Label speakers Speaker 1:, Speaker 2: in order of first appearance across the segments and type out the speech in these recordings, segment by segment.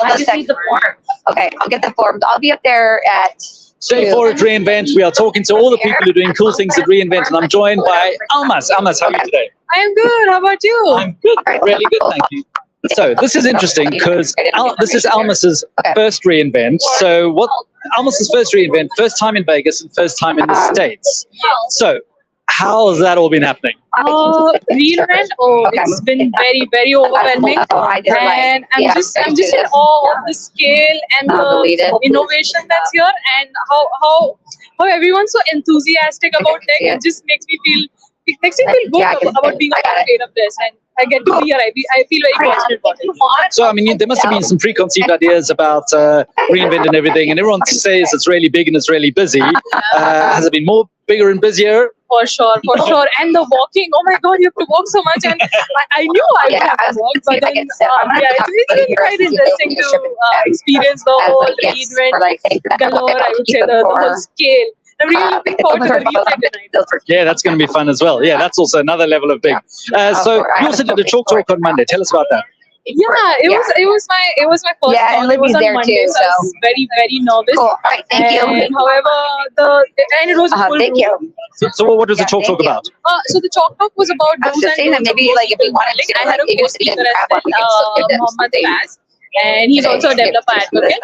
Speaker 1: I just need the form. Okay, I'll get the forms. I'll be up there at
Speaker 2: Day 4 at reInvent. We are talking to all the people who are doing cool things at reInvent, and I'm joined by Almas. Almas, how are you today?
Speaker 3: I'm good. How about you?
Speaker 2: I'm good. Really good, thank you. So this is interesting because this is Almas's first reInvent. So what Almas's first reInvent, first time in Vegas and first time in the States. So how has that all been happening?
Speaker 3: reInvent. It's been very, very overwhelming, and I'm just in awe of the scale and the innovation that's here, and how everyone's so enthusiastic about tech. It just makes me feel good about being a part of this, and I get to be here. I feel very fortunate about it.
Speaker 2: So, I mean, there must have been some preconceived ideas about reInvent and everything, and everyone says it's really big and it's really busy. Has it been more bigger and busier?
Speaker 3: For sure. And the walking, oh my God, you have to walk so much. And I knew I would have to walk, but then, it's been quite interesting to experience the whole reInvent galore, I would say, the whole scale. I'm really looking forward to the replay tonight.
Speaker 2: Yeah, that's going to be fun as well. Yeah, that's also another level of big. So you also did a chalk talk on Monday. Tell us about that.
Speaker 3: Yeah, it was my first talk. It was on Monday, so I was very, very nervous.
Speaker 1: Cool. All right, thank you.
Speaker 3: However, it was full.
Speaker 1: Thank you.
Speaker 2: So what was the chalk talk about?
Speaker 3: So the chalk talk was about do's and don'ts.
Speaker 1: Maybe like if you wanted to,
Speaker 3: I had a co-speaker as well, Mohammed Faz, and he's also a developer advocate.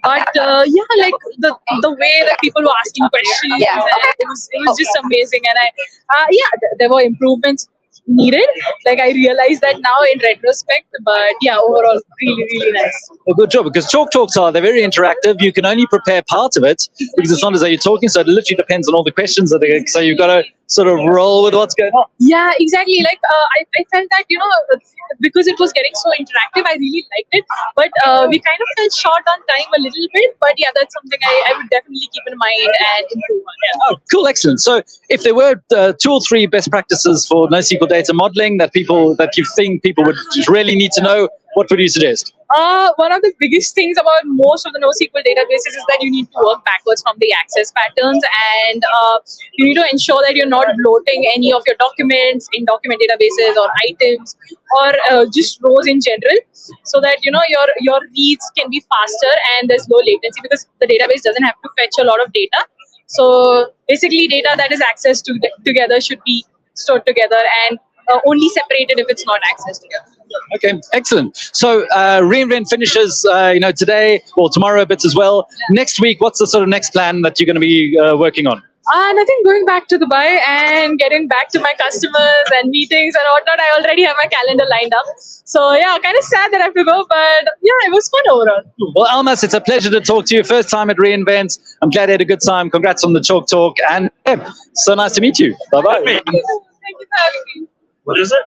Speaker 3: Like the way that people were asking questions, it was just amazing, and there were improvements needed. Like I realized that now in retrospect, but yeah, overall really, really nice.
Speaker 2: Well, good job, because chalk talks they're very interactive. You can only prepare part of it because it's not as though you're talking, so it literally depends on all the questions that are, so you've got to sort of roll with what's going on.
Speaker 3: Yeah, exactly. Like I felt that, because it was getting so interactive, I really liked it, but we kind of fell short on time a little bit, but yeah, that's something I would definitely keep in mind and improve on. Yeah.
Speaker 2: Oh, cool, excellent. So if there were 2 or 3 best practices for NoSQL data modeling that you think people would really need to know, what would you suggest?
Speaker 3: One of the biggest things about most of the NoSQL databases is that you need to work backwards from the access patterns, and you need to ensure that you're not bloating any of your documents in document databases or items or just rows in general, so that your reads can be faster and there's low latency, because the database doesn't have to fetch a lot of data. So basically, data that is accessed together should be stored together and only separated if it's not accessed together.
Speaker 2: Okay, excellent. So reInvent finishes, today or tomorrow a bit as well. Next week, what's the sort of next plan that you're going to be working on?
Speaker 3: Nothing, going back to Dubai and getting back to my customers and meetings and whatnot. I already have my calendar lined up. So yeah, kind of sad that I have to go, but yeah, it was fun overall.
Speaker 2: Well, Almas, it's a pleasure to talk to you. First time at reInvent. I'm glad you had a good time. Congrats on the chalk talk, and so nice to meet you. Bye-bye.
Speaker 3: Thank you for having me.
Speaker 4: What is it?